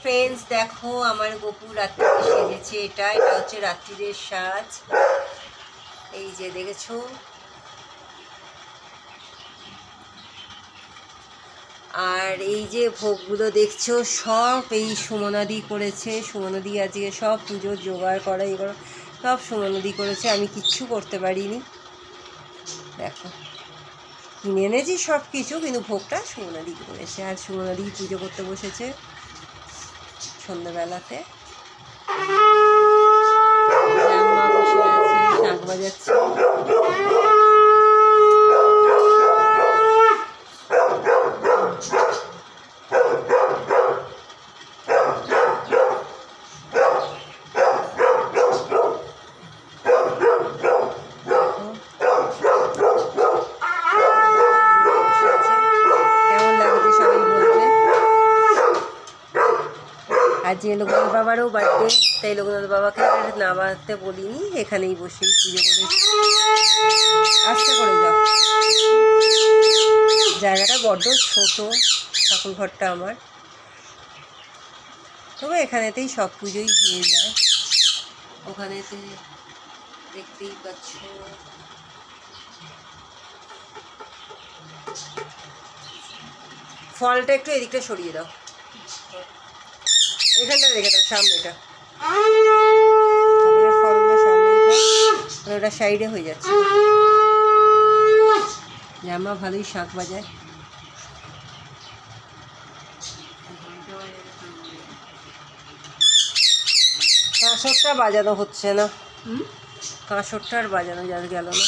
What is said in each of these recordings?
Friends, দেখো আমার গোপু রাত্রিতে সেজেছে। এটা হচ্ছে রাত্রিদের সাজ। এই যে দেখেছো, আর এই যে ভোগগুলো দেখছো সব এই সুমনাদি করেছে। সুমনাদি আজকে সব পুজোর জোগাড় করা এগুলো সব সুমনাদি করেছে, আমি কিচ্ছু করতে পারিনি। দেখো কিনে এনেছি সব কিছু, কিন্তু ভোগটা সুমনাদি করেছে। আর সুমনাদি পুজো করতে বসেছে সন্ধ্যাবেলাতে। মা বসে আছে, শাঁখ বাজাচ্ছে। আজকে লোকনাথ বাবারও বার্থডে, তাই লোকনাথ বাবাকে আর না বাড়তে বলিনি, এখানেই বসেই পুজো করেছি। আস্তে করে যাও, জায়গাটা বড্ড ছোট ঠাকুর ঘরটা আমার, তবে এখানেতেই সব পুজোই হয়ে যায়। ওখানেতে দেখতেই পাচ্ছ। ফলটা একটু এদিকটা সরিয়ে দাও, এখানটা রেখে দাও, সামনেটা ফলগুলো সামনেটা, ওটা সাইডে হয়ে যাচ্ছে। জামা ভালোই শাঁখ বাজায়। কাঁসরটা বাজানো হচ্ছে না, কাঁসরটা আর বাজানো গেল না।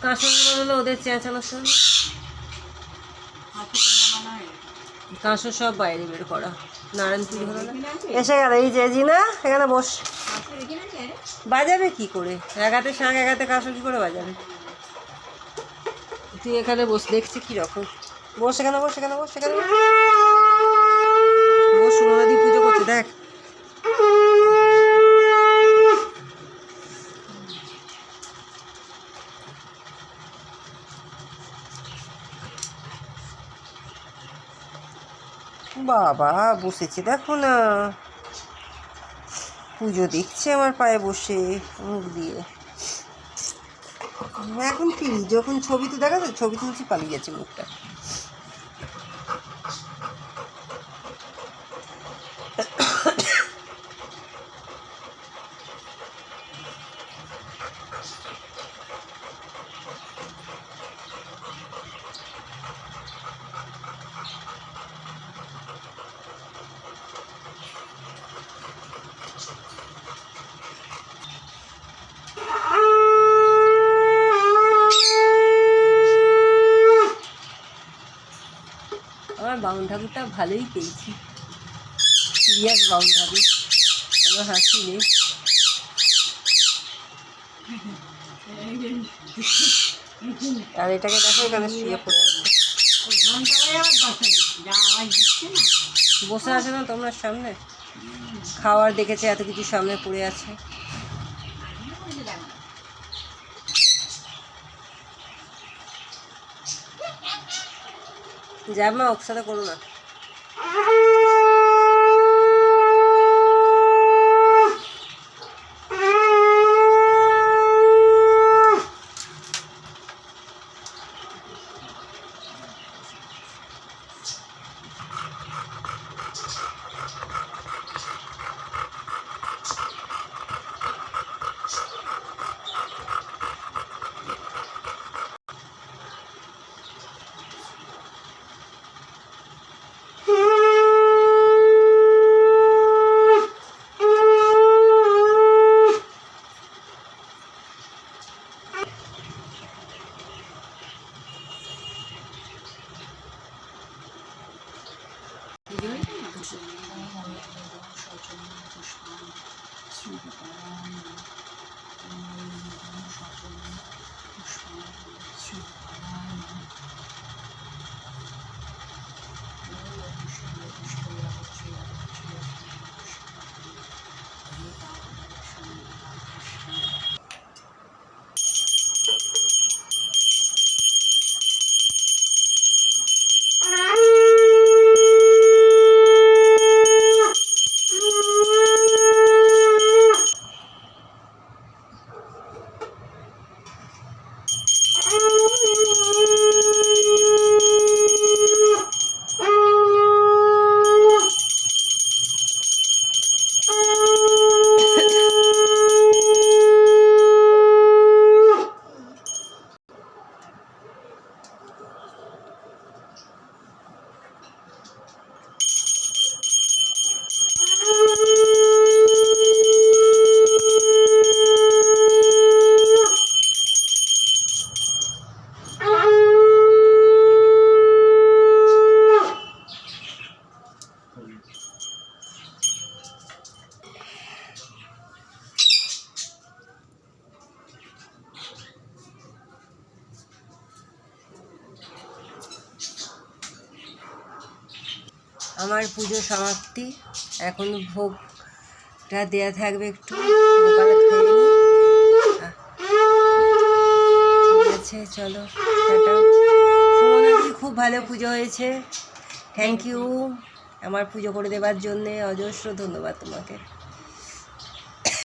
কাঁসর হলো ওদের চেঁচানোর সঙ্গে, কাঁসর সব বাইরে বের করা। নারায়ণপুর হলো না, এসে গেল। এই যে জিনা এখানে বস, বাজাবে কি করে? একাতে শাঁখ একাতে কাঁসর কি করে বাজাবে? তুই এখানে বস, দেখছি কীরকম। বস এখানে, বস এখানে, বস এখানে, বস। সুমনাদি পুজো করছে, দেখ। বাবা বসেছে, দেখো না, পুজো দেখছে আমার পায়ে বসে মুখ দিয়ে। এখন কি, যখন ছবি তো দেখা যায়, ছবি তুলছি পালিয়ে যাচ্ছে মুখটা। আমার বাউন ঠাকুরটা ভালোই পেয়েছি, সিরিয়াস বাউন ঠাকুর, কোনো হাসি নেই। আর এটাকে দেখো, এখানে শুয়ে পড়ে আছে, বসে আছে না তোমার সামনে, খাওয়ার দেখেছে, এত কিছু সামনে পড়ে আছে। জামা ওর সাথে করো না। আমার পুজো সমাপ্তি। এখন ভোগটা দেয়া থাকবে, একটু গোপাল খেয়ে নিই। ঠিক আছে, চলো টাটা। সুমনাদি খুব ভালো পুজো হয়েছে, থ্যাংক ইউ আমার পুজো করে দেওয়ার জন্যে, অজস্র ধন্যবাদ তোমাকে।